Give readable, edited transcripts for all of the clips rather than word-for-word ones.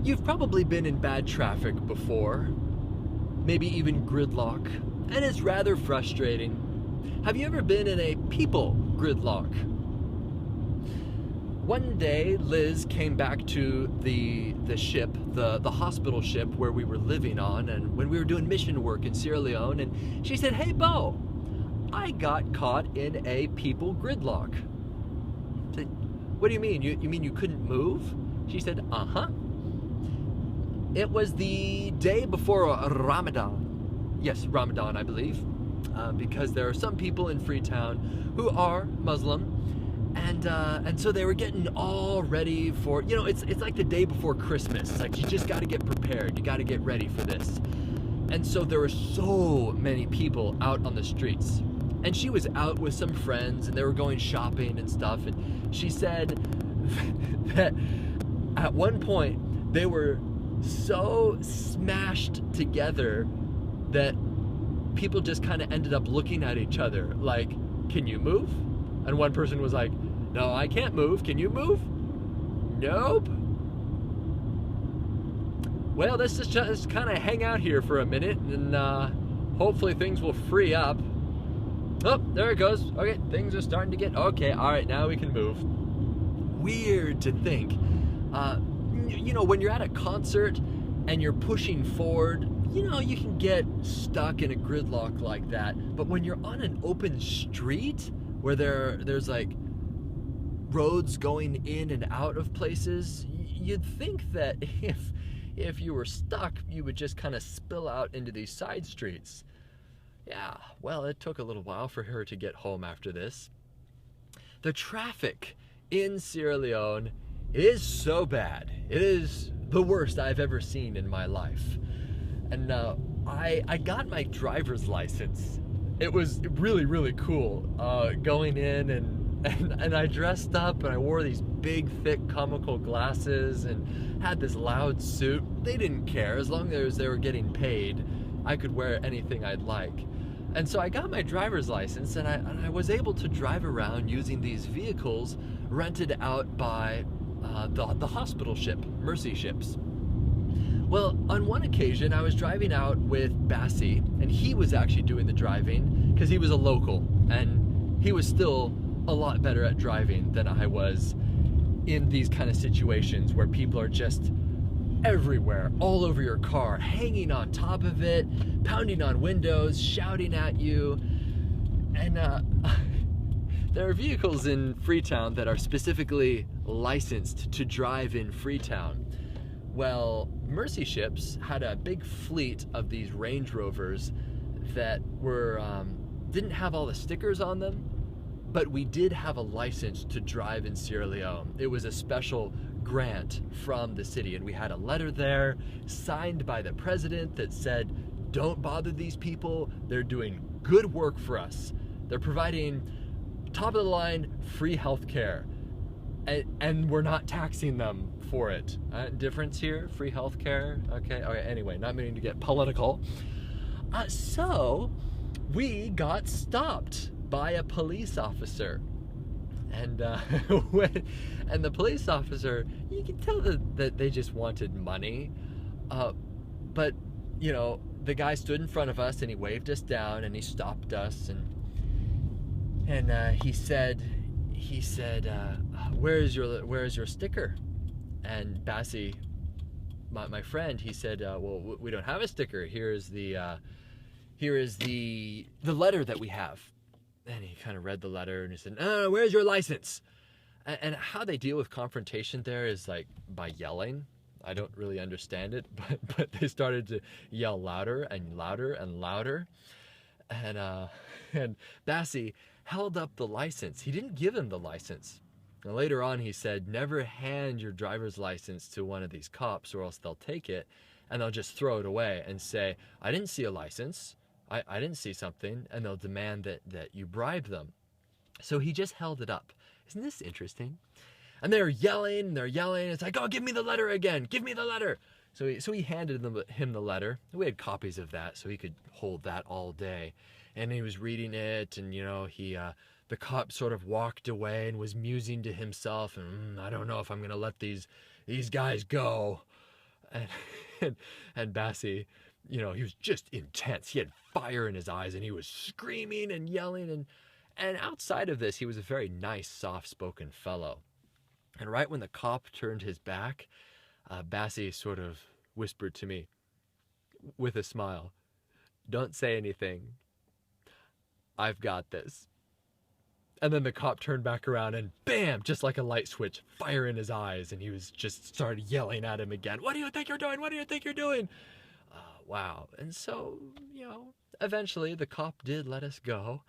You've probably been in bad traffic before, maybe even gridlock, and it's rather frustrating. Have you ever been in a people gridlock? One day, Liz came back to the ship, the hospital ship where we were living on, and when we were doing mission work in Sierra Leone, and she said, "Hey, Beau, I got caught in a people gridlock." I said, "What do you mean? You mean you couldn't move?" She said, "Uh-huh." It was the day before Ramadan. Yes, Ramadan, I believe, because there are some people in Freetown who are Muslim. And so they were getting all ready for, it's like the day before Christmas. It's like you just got to get prepared. You got to get ready for this. And so there were so many people out on the streets. And she was out with some friends, and they were going shopping and stuff. And she said that at one point they were so smashed together that people just kind of ended up looking at each other like, "Can you move?" And one person was like, "No, I can't move. Can you move?" "Nope." "Well, let's just kind of hang out here for a minute, and hopefully things will free up." "Oh, there it goes. Okay, things are starting to get, okay, all right, now we can move." Weird to think. When you're at a concert and you're pushing forward, you can get stuck in a gridlock like that. But when you're on an open street where there's like roads going in and out of places, you'd think that if you were stuck, you would just kind of spill out into these side streets. Yeah, well, it took a little while for her to get home after this. The traffic in Sierra Leone is so bad. It is the worst I've ever seen in my life. And I got my driver's license. It was really, really cool going in, and I dressed up, and I wore these big, thick, comical glasses and had this loud suit. They didn't care. As long as they were getting paid, I could wear anything I'd like. And so I got my driver's license, and I was able to drive around using these vehicles rented out by the hospital ship, Mercy ships. Well, on one occasion, I was driving out with Bassie, and he was actually doing the driving because he was a local, and he was still a lot better at driving than I was in these kind of situations where people are just everywhere, all over your car, hanging on top of it, pounding on windows, shouting at you. And there are vehicles in Freetown that are specifically licensed to drive in Freetown. Well, Mercy ships had a big fleet of these Range Rovers that were didn't have all the stickers on them, but we did have a license to drive in Sierra Leone. It was a special grant from the city, and we had a letter there signed by the president that said, "Don't bother these people. They're doing good work for us. They're providing top of the line free health care, and we're not taxing them for it." Difference here, free health care. Okay, anyway, not meaning to get political. So we got stopped by a police officer, and and the police officer, you can tell that they just wanted money, but the guy stood in front of us, and he waved us down, and he stopped us, and he said, where's your sticker? And Bassie, my friend, he said, "Well, we don't have a sticker. Here is the letter that we have." And he kind of read the letter, and he said, "No, where's your license?" And how they deal with confrontation there is like by yelling. I don't really understand it, but they started to yell louder and louder and louder. And Bassie held up the license. He didn't give him the license. And later on, he said, "Never hand your driver's license to one of these cops, or else they'll take it and they'll just throw it away and say, 'I didn't see a license. I didn't see something,' and they'll demand that you bribe them." So he just held it up. Isn't this interesting? And they're yelling. It's like, "Oh, give me the letter again. Give me the letter." So he handed him the letter. We had copies of that, so he could hold that all day. And he was reading it, and the cop sort of walked away and was musing to himself, and I don't know if I'm gonna let these guys go. And, and Bassie, you know, he was just intense. He had fire in his eyes and he was screaming and yelling. And outside of this, he was a very nice, soft-spoken fellow. And right when the cop turned his back, Bassie sort of whispered to me with a smile, "Don't say anything. I've got this." And then the cop turned back around and bam, just like a light switch, fire in his eyes. And he was just started yelling at him again. "What do you think you're doing? What do you think you're doing?" Wow. And so, you know, eventually the cop did let us go,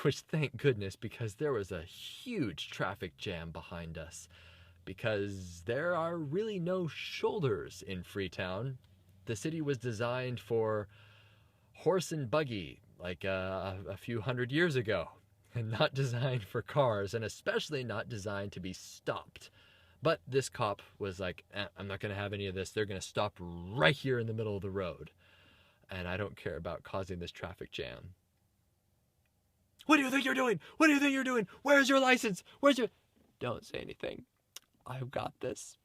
which thank goodness, because there was a huge traffic jam behind us. Because there are really no shoulders in Freetown. The city was designed for horse and buggy like a few hundred years ago, and not designed for cars, and especially not designed to be stopped. But this cop was like, I'm not going to have any of this. They're going to stop right here in the middle of the road. And I don't care about causing this traffic jam. "What do you think you're doing? What do you think you're doing? Where's your license? Where's your..." "Don't say anything. I've got this."